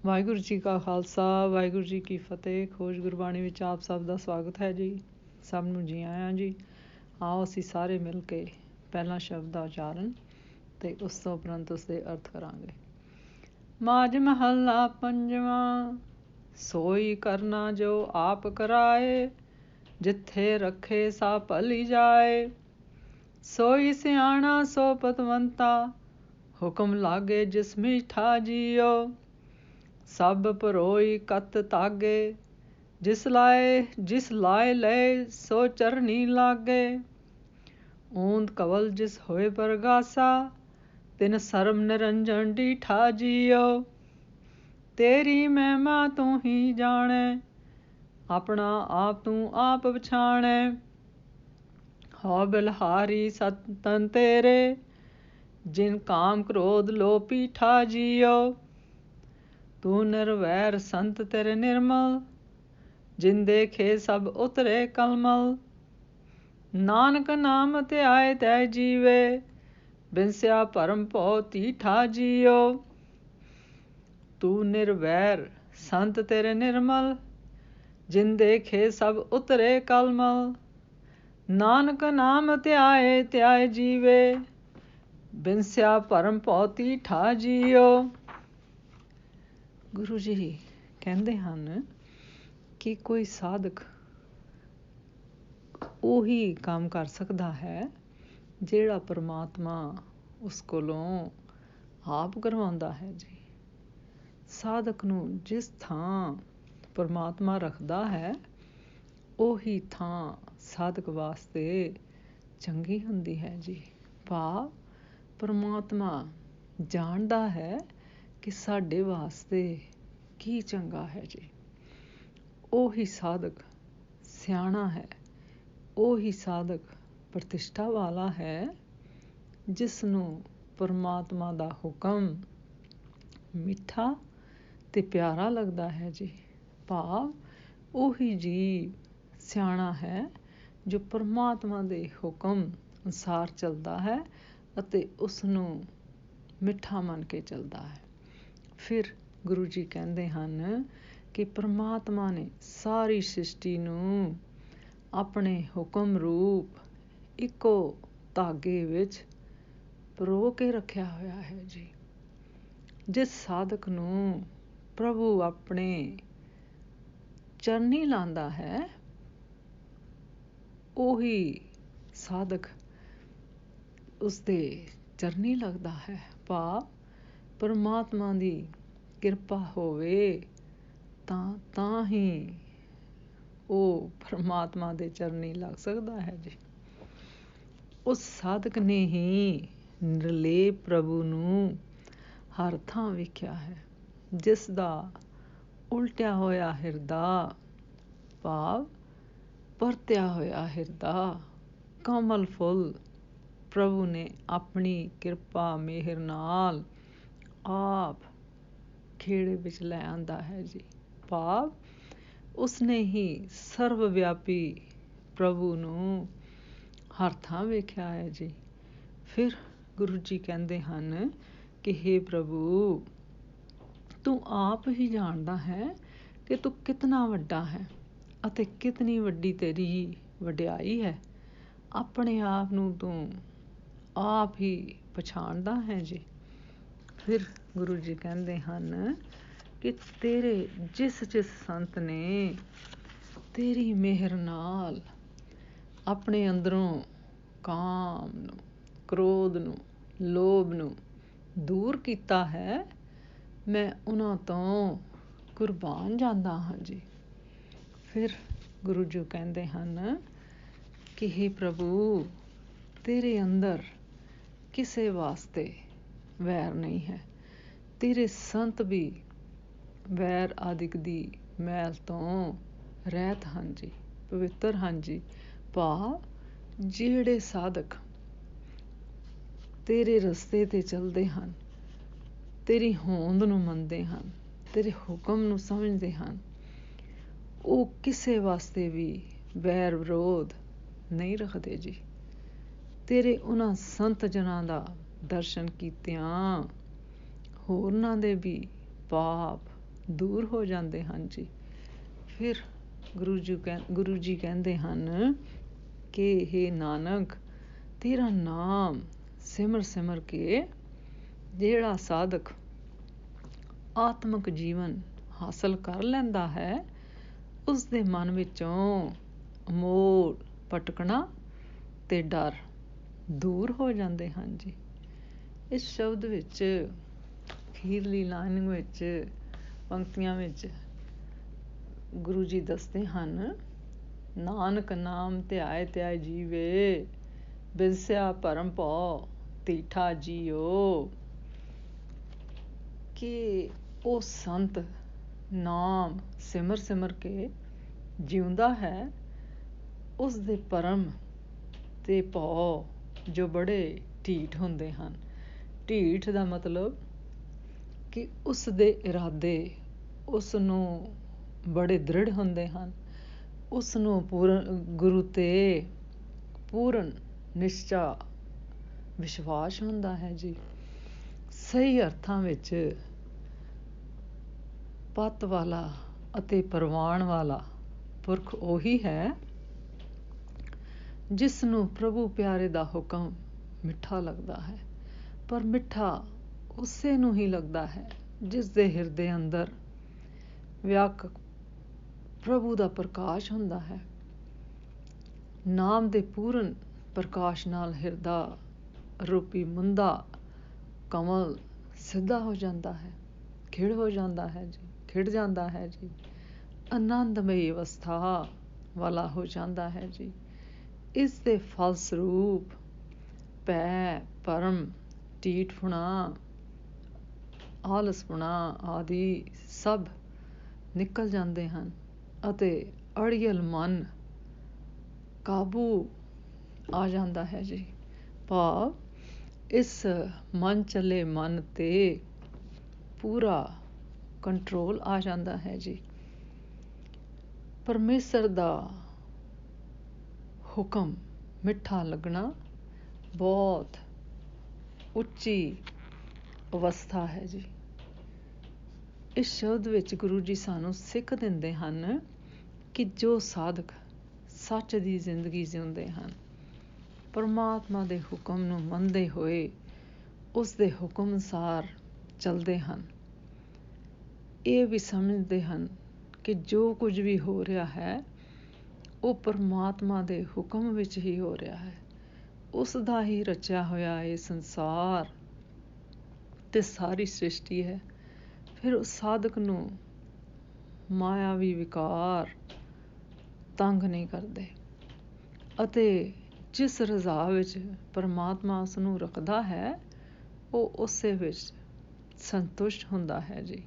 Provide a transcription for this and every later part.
ਵਾਹਿਗੁਰੂ ਜੀ ਕਾ ਖਾਲਸਾ, ਵਾਹਿਗੁਰੂ ਜੀ ਕੀ ਫਤਿਹ। ਖੋਜ ਗੁਰਬਾਣੀ ਵਿੱਚ ਆਪ ਸਭ ਦਾ ਸਵਾਗਤ ਹੈ ਜੀ। ਸਭ ਨੂੰ ਜੀ ਆਇਆਂ ਜੀ। ਆਓ ਅਸੀਂ ਸਾਰੇ ਮਿਲ ਕੇ ਪਹਿਲਾ ਸ਼ਬਦ ਦਾ ਉਚਾਰਨ ਅਤੇ ਉਸ ਤੋਂ ਉਪਰੰਤ ਉਸਦੇ ਅਰਥ ਕਰਾਂਗੇ। ਮਾਝ ਮਹੱਲਾ ਪੰਜਵਾਂ। ਸੋਈ ਕਰਨਾ ਜੋ ਆਪ ਕਰਾਏ, ਜਿੱਥੇ ਰੱਖੇ ਸਾ ਭਲੀ ਜਾਏ। ਸੋਈ ਸਿਆਣਾ ਸੋ ਪਤਵੰਤਾ, ਹੁਕਮ ਲਾਗੇ ਜਿਸ ਮੀਠਾ ਜੀਓ। ਸਭ ਪਰੋਈ ਕਤ ਤਾਗੇ, ਜਿਸ ਲਾਏ ਲਏ ਸੋ ਚਰਨੀ ਲਾਗੇ। ਊਂਦ ਕਵਲ ਜਿਸ ਹੋਏ ਪ੍ਰਗਾਸਾ, ਤਿਨ ਸਰਮ ਨਿਰੰਜਨ ਡੀਠਾ ਜੀਓ। ਤੇਰੀ ਮਹਿਮਾ ਤੂੰ ਹੀ ਜਾਣੇ, ਆਪਣਾ ਆਪ ਤੂੰ ਆਪ ਪਛਾਣੇ। ਹੋ ਬਿਲਹਾਰੀ ਸਤਨ ਤੇਰੇ, ਜਿਨ ਕਾਮ ਕ੍ਰੋਧ ਲੋ ਪੀਠਾ ਜੀਓ। ਤੂੰ ਨਿਰਵੈਰ ਸੰਤ ਤੇਰੇ ਨਿਰਮਲ, ਜਿਨ ਦੇਖੇ ਸਭ ਉਤਰੇ ਕਲਮਲ। ਨਾਨਕ ਨਾਮ ਧਿਆਏ ਤੈ ਜੀਵੇ, ਬਿਨਸਿਆ ਭਰਮ ਭਉ ਤੀਠਾ ਜੀਓ। ਤੂੰ ਨਿਰਵੈਰ ਸੰਤ ਤੇਰੇ ਨਿਰਮਲ, ਜਿਨ ਦੇਖੇ ਸਭ ਉਤਰੇ ਕਲਮਲ। ਨਾਨਕ ਨਾਮ ਧਿਆਏ ਜੀਵੇ, ਬਿਨਸਿਆ ਭਰਮ ਭਉ ਤੀਠਾ ਜੀਓ। ਗੁਰੂ ਜੀ ਕਹਿੰਦੇ ਹਨ ਕਿ ਕੋਈ ਸਾਧਕ ਉਹੀ ਕੰਮ ਕਰ ਸਕਦਾ ਹੈ ਜਿਹੜਾ ਪਰਮਾਤਮਾ ਉਸ ਕੋਲੋਂ ਆਪ ਕਰਵਾਉਂਦਾ ਹੈ ਜੀ। ਸਾਧਕ ਨੂੰ ਜਿਸ ਥਾਂ ਪਰਮਾਤਮਾ ਰੱਖਦਾ ਹੈ, ਉਹੀ ਥਾਂ ਸਾਧਕ ਵਾਸਤੇ ਚੰਗੀ ਹੁੰਦੀ ਹੈ ਜੀ। ਭਾਵ ਪਰਮਾਤਮਾ ਜਾਣਦਾ ਹੈ ਕਿ ਸਾਡੇ ਵਾਸਤੇ ਕੀ ਚੰਗਾ ਹੈ ਜੀ। ਉਹੀ ਸਾਧਕ ਸਿਆਣਾ ਹੈ, ਉਹੀ ਸਾਧਕ ਪ੍ਰਤਿਸ਼ਠਾ ਵਾਲਾ ਹੈ, ਜਿਸ ਨੂੰ ਪਰਮਾਤਮਾ ਦਾ ਹੁਕਮ ਮਿੱਠਾ ਅਤੇ ਪਿਆਰਾ ਲੱਗਦਾ ਹੈ ਜੀ। ਭਾਵ ਉਹੀ ਜੀਵ ਸਿਆਣਾ ਹੈ ਜੋ ਪਰਮਾਤਮਾ ਦੇ ਹੁਕਮ ਅਨੁਸਾਰ ਚੱਲਦਾ ਹੈ ਅਤੇ ਉਸਨੂੰ ਮਿੱਠਾ ਮੰਨ ਕੇ ਚੱਲਦਾ ਹੈ। ਫਿਰ ਗੁਰੂ ਜੀ ਕਹਿੰਦੇ ਹਨ ਕਿ ਪਰਮਾਤਮਾ ਨੇ ਸਾਰੀ ਸ੍ਰਿਸ਼ਟੀ ਨੂੰ ਆਪਣੇ ਹੁਕਮ ਰੂਪ ਇੱਕੋ ਧਾਗੇ ਵਿੱਚ ਪਰੋ ਕੇ ਰੱਖਿਆ ਹੋਇਆ ਹੈ ਜੀ। ਜਿਸ ਸਾਧਕ ਨੂੰ ਪ੍ਰਭੂ ਆਪਣੇ ਚਰਨੀ ਲਾਉਂਦਾ ਹੈ, ਉਹੀ ਸਾਧਕ ਉਸਦੇ ਚਰਨੀ ਲੱਗਦਾ ਹੈ। ਭਾਵ ਪਰਮਾਤਮਾ ਦੀ ਕਿਰਪਾ ਹੋਵੇ ਤਾਂ ਹੀ ਉਹ ਪਰਮਾਤਮਾ ਦੇ ਚਰਨੀ ਲੱਗ ਸਕਦਾ ਹੈ ਜੀ। ਉਸ ਸਾਧਕ ਨੇ ਹੀ ਨਿਰਲੇਪ ਪ੍ਰਭੂ ਨੂੰ ਹਰ ਥਾਂ ਵੇਖਿਆ ਹੈ, ਜਿਸ ਦਾ ਉਲਟਿਆ ਹੋਇਆ ਹਿਰਦਾ, ਭਾਵ ਪਰਤਿਆ ਹੋਇਆ ਹਿਰਦਾ, ਕਮਲ ਫੁੱਲ ਪ੍ਰਭੂ ਨੇ ਆਪਣੀ ਕਿਰਪਾ ਮਿਹਰ ਨਾਲ ਆਪ ਖੇੜੇ ਵਿੱਚ ਲੈ ਆਂਦਾ ਹੈ ਜੀ। ਭਾਵ ਉਸਨੇ ਹੀ ਸਰਵ ਵਿਆਪੀ ਪ੍ਰਭੂ ਨੂੰ ਹਰ ਥਾਂ ਵੇਖਿਆ ਹੈ ਜੀ। ਫਿਰ ਗੁਰੂ ਜੀ ਕਹਿੰਦੇ ਹਨ ਕਿ ਹੇ ਪ੍ਰਭੂ, ਤੂੰ ਆਪ ਹੀ ਜਾਣਦਾ ਹੈ ਕਿ ਤੂੰ ਕਿਤਨਾ ਵੱਡਾ ਹੈ ਅਤੇ ਕਿਤਨੀ ਵੱਡੀ ਤੇਰੀ ਵਡਿਆਈ ਹੈ। ਆਪਣੇ ਆਪ ਨੂੰ ਤੂੰ ਆਪ ਹੀ ਪਛਾਣਦਾ ਹੈ ਜੀ। ਫਿਰ ਗੁਰੂ ਜੀ ਕਹਿੰਦੇ ਹਨ ਕਿ ਤੇਰੇ ਜਿਸ ਸੰਤ ਨੇ ਤੇਰੀ ਮਿਹਰ ਨਾਲ ਆਪਣੇ ਅੰਦਰੋਂ ਕਾਮ ਨੂੰ, ਕ੍ਰੋਧ ਨੂੰ, ਲੋਭ ਨੂੰ ਦੂਰ ਕੀਤਾ ਹੈ, ਮੈਂ ਉਹਨਾਂ ਤੋਂ ਕੁਰਬਾਨ ਜਾਂਦਾ ਹਾਂ ਜੀ। ਫਿਰ ਗੁਰੂ ਜੀ ਕਹਿੰਦੇ ਹਨ ਕਿ ਹੇ ਪ੍ਰਭੂ, ਤੇਰੇ ਅੰਦਰ ਕਿਸੇ ਵਾਸਤੇ ਵੈਰ ਨਹੀਂ ਹੈ। ਤੇਰੇ ਸੰਤ ਵੀ ਵੈਰ ਆਦਿਕ ਦੀ ਮੈਲ ਤੋਂ ਰਹਿਤ ਹਨ ਜੀ, ਪਵਿੱਤਰ ਹਨ ਜੀ। ਭਾਵ ਜਿਹੜੇ ਸਾਧਕ ਤੇਰੇ ਰਸਤੇ 'ਤੇ ਚੱਲਦੇ ਹਨ, ਤੇਰੀ ਹੋਂਦ ਨੂੰ ਮੰਨਦੇ ਹਨ, ਤੇਰੇ ਹੁਕਮ ਨੂੰ ਸਮਝਦੇ ਹਨ, ਉਹ ਕਿਸੇ ਵਾਸਤੇ ਵੀ ਵੈਰ ਵਿਰੋਧ ਨਹੀਂ ਰੱਖਦੇ ਜੀ। ਤੇਰੇ ਉਹਨਾਂ ਸੰਤ ਜਨਾਂ ਦਾ ਦਰਸ਼ਨ ਕੀਤਿਆਂ ਹੋਰਨਾਂ ਦੇ ਵੀ ਪਾਪ ਦੂਰ ਹੋ ਜਾਂਦੇ ਹਨ ਜੀ। ਫਿਰ ਗੁਰੂ ਜੀ ਕਹਿੰਦੇ ਹਨ ਕਿ ਹੇ ਨਾਨਕ, ਤੇਰਾ ਨਾਮ ਸਿਮਰ ਸਿਮਰ ਕੇ ਜਿਹੜਾ ਸਾਧਕ ਆਤਮਿਕ ਜੀਵਨ ਹਾਸਲ ਕਰ ਲੈਂਦਾ ਹੈ, ਉਸ ਦੇ ਮਨ ਵਿੱਚੋਂ ਮੋਹ, ਭਟਕਣਾ ਤੇ ਡਰ ਦੂਰ ਹੋ ਜਾਂਦੇ ਹਨ ਜੀ। ਇਸ ਸ਼ਬਦ ਵਿੱਚ, ਅਖੀਰਲੀ ਲਾਈਨ ਵਿੱਚ, ਪੰਕਤੀਆਂ ਵਿੱਚ ਗੁਰੂ ਜੀ ਦੱਸਦੇ ਹਨ, ਨਾਨਕ ਨਾਮ ਧਿਆਏ ਧਿਆਏ ਜੀਵੇ, ਬਿਨਸਿਆ ਭਰਮ ਭਉ ਧੀਠਾ ਜੀਓ। ਕਿ ਉਹ ਸੰਤ ਨਾਮ ਸਿਮਰ ਸਿਮਰ ਕੇ ਜਿਉਂਦਾ ਹੈ, ਉਸ ਦੇ ਭਰਮ ਤੇ ਭਉ ਜੋ ਬੜੇ ਢੀਠ ਹੁੰਦੇ ਹਨ। ਢੀਠ ਦਾ ਮਤਲਬ ਕਿ ਉਸ ਦੇ ਇਰਾਦੇ ਉਸ ਨੂੰ ਬੜੇ ਦ੍ਰਿੜ ਹੁੰਦੇ ਹਨ, ਉਸ ਨੂੰ ਗੁਰੂ 'ਤੇ ਪੂਰਨ ਨਿਸ਼ਚਾ ਵਿਸ਼ਵਾਸ ਹੁੰਦਾ ਹੈ ਜੀ। ਸਹੀ ਅਰਥਾਂ ਵਿੱਚ ਪੱਤ ਵਾਲਾ ਅਤੇ ਪ੍ਰਵਾਨ ਵਾਲਾ ਪੁਰਖ ਉਹੀ ਹੈ ਜਿਸ ਨੂੰ ਪ੍ਰਭੂ ਪਿਆਰੇ ਦਾ ਹੁਕਮ ਮਿੱਠਾ ਲੱਗਦਾ ਹੈ। ਪਰ ਮਿੱਠਾ ਉਸੇ ਨੂੰ ਹੀ ਲੱਗਦਾ ਹੈ ਜਿਸ ਦੇ ਹਿਰਦੇ ਅੰਦਰ ਵਿਆਪਕ ਪ੍ਰਭੂ ਦਾ ਪ੍ਰਕਾਸ਼ ਹੁੰਦਾ ਹੈ। ਨਾਮ ਦੇ ਪੂਰਨ ਪ੍ਰਕਾਸ਼ ਨਾਲ ਹਿਰਦਾ ਰੂਪੀ ਮੁੰਦਾ ਕਮਲ ਸਿੱਧਾ ਹੋ ਜਾਂਦਾ ਹੈ, ਖਿੜ ਜਾਂਦਾ ਹੈ ਜੀ। ਆਨੰਦਮਈ ਅਵਸਥਾ ਵਾਲਾ ਹੋ ਜਾਂਦਾ ਹੈ ਜੀ। ਇਸ ਦੇ ਫਲਸਰੂਪ ਭੈ, ਭਰਮ, ਢੀਠਪੁਣਾ, ਆਲਸਪੁਣਾ ਆਦਿ ਸਭ ਨਿਕਲ ਜਾਂਦੇ ਹਨ ਅਤੇ ਅੜੀਅਲ ਮਨ ਕਾਬੂ ਆ ਜਾਂਦਾ ਹੈ ਜੀ। ਭਾਵ ਇਸ ਮਨ ਚੱਲੇ ਮਨ 'ਤੇ ਪੂਰਾ ਕੰਟਰੋਲ ਆ ਜਾਂਦਾ ਹੈ ਜੀ। ਪਰਮੇਸ਼ਰ ਦਾ ਹੁਕਮ ਮਿੱਠਾ ਲੱਗਣਾ ਬਹੁਤ ਉੱਚੀ ਅਵਸਥਾ ਹੈ ਜੀ। ਇਸ ਸ਼ਬਦ ਵਿੱਚ ਗੁਰੂ ਜੀ ਸਾਨੂੰ ਸਿੱਖ ਦਿੰਦੇ ਹਨ ਕਿ ਜੋ ਸਾਧਕ ਸੱਚ ਦੀ ਜ਼ਿੰਦਗੀ ਜਿਉਂਦੇ ਹਨ, ਪਰਮਾਤਮਾ ਦੇ ਹੁਕਮ ਨੂੰ ਮੰਨਦੇ ਹੋਏ ਉਸ ਦੇ ਹੁਕਮ ਅਨੁਸਾਰ ਚੱਲਦੇ ਹਨ, ਇਹ ਵੀ ਸਮਝਦੇ ਹਨ ਕਿ ਜੋ ਕੁਝ ਵੀ ਹੋ ਰਿਹਾ ਹੈ ਉਹ ਪਰਮਾਤਮਾ ਦੇ ਹੁਕਮ ਵਿੱਚ ਹੀ ਹੋ ਰਿਹਾ ਹੈ। ਉਸ ਦਾ ਹੀ ਰਚਿਆ ਹੋਇਆ ਇਹ ਸੰਸਾਰ ਤੇ ਸਾਰੀ ਸ੍ਰਿਸ਼ਟੀ ਹੈ। ਫਿਰ ਉਸ ਸਾਧਕ ਨੂੰ ਮਾਇਆਵੀ ਵਿਕਾਰ ਤੰਗ ਨਹੀਂ ਕਰਦੇ ਅਤੇ ਜਿਸ ਰਜ਼ਾ ਵਿੱਚ ਪਰਮਾਤਮਾ ਉਸ ਨੂੰ ਰੱਖਦਾ ਹੈ ਉਹ ਉਸੇ ਵਿੱਚ ਸੰਤੁਸ਼ਟ ਹੁੰਦਾ ਹੈ ਜੀ।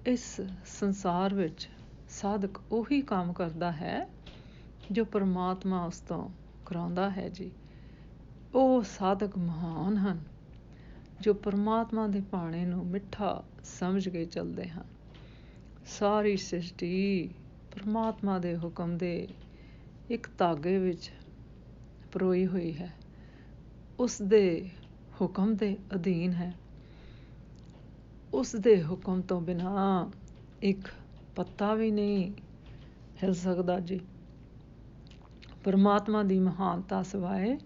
ਇਸ ਸੰਸਾਰ ਵਿੱਚ ਸਾਧਕ ਉਹੀ ਕੰਮ ਕਰਦਾ ਹੈ ਜੋ ਪਰਮਾਤਮਾ ਉਸ ਤੋਂ ਕਰਾਉਂਦਾ ਹੈ ਜੀ। ਉਹ ਸਾਧਕ ਮਹਾਨ ਹਨ ਜੋ ਪਰਮਾਤਮਾ ਦੇ ਭਾਣੇ ਨੂੰ ਮਿੱਠਾ ਸਮਝ ਕੇ ਚੱਲਦੇ ਹਨ। ਸਾਰੀ ਸ੍ਰਿਸ਼ਟੀ ਪਰਮਾਤਮਾ ਦੇ ਹੁਕਮ ਦੇ ਇੱਕ ਧਾਗੇ ਵਿੱਚ ਪਰੋਈ ਹੋਈ ਹੈ, ਉਸ ਦੇ ਹੁਕਮ ਦੇ ਅਧੀਨ ਹੈ। ਉਸ ਦੇ ਹੁਕਮ ਤੋਂ ਬਿਨਾਂ ਇੱਕ ਪੱਤਾ ਵੀ ਨਹੀਂ ਹਿਲ ਸਕਦਾ ਜੀ। ਪਰਮਾਤਮਾ ਦੀ ਮਹਾਨਤਾ ਸਿਵਾਏ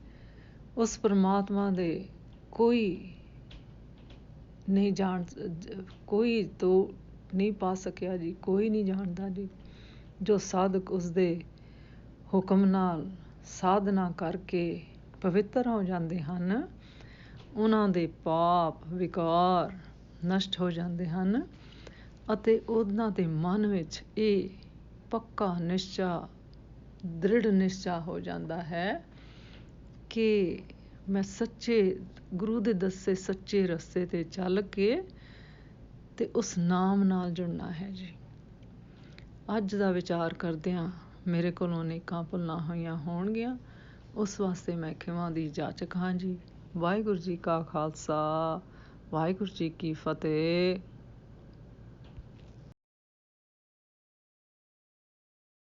ਉਸ ਪਰਮਾਤਮਾ ਦੇ ਕੋਈ ਤੋਂ ਨਹੀਂ ਪਾ ਸਕਿਆ ਜੀ, ਕੋਈ ਨਹੀਂ ਜਾਣਦਾ ਜੀ। ਜੋ ਸਾਧਕ ਉਸਦੇ ਹੁਕਮ ਨਾਲ ਸਾਧਨਾ ਕਰਕੇ ਪਵਿੱਤਰ ਹੋ ਜਾਂਦੇ ਹਨ, ਉਹਨਾਂ ਦੇ ਪਾਪ ਵਿਕਾਰ ਨਸ਼ਟ ਹੋ ਜਾਂਦੇ ਹਨ ਅਤੇ ਉਹਨਾਂ ਦੇ ਮਨ ਵਿੱਚ ਇਹ ਪੱਕਾ ਨਿਸ਼ਚਾ, ਦ੍ਰਿੜ ਨਿਸ਼ਚਾ ਹੋ ਜਾਂਦਾ ਹੈ ਕਿ ਮੈਂ ਸੱਚੇ ਗੁਰੂ ਦੇ ਦੱਸੇ ਸੱਚੇ ਰਸਤੇ 'ਤੇ ਚੱਲ ਕੇ ਤੇ ਉਸ ਨਾਮ ਨਾਲ ਜੁੜਨਾ ਹੈ ਜੀ। ਅੱਜ ਦਾ ਵਿਚਾਰ ਕਰਦਿਆਂ ਮੇਰੇ ਕੋਲੋਂ ਅਨੇਕਾਂ ਭੁੱਲਾਂ ਹੋਈਆਂ ਹੋਣਗੀਆਂ, ਉਸ ਵਾਸਤੇ ਮੈਂ ਖਿਮਾ ਦੀ ਜਾਚਕ ਹਾਂ ਜੀ। ਵਾਹਿਗੁਰੂ ਜੀ ਕਾ ਖਾਲਸਾ, ਵਾਹਿਗੁਰੂ ਜੀ ਕੀ ਫਤਿਹ।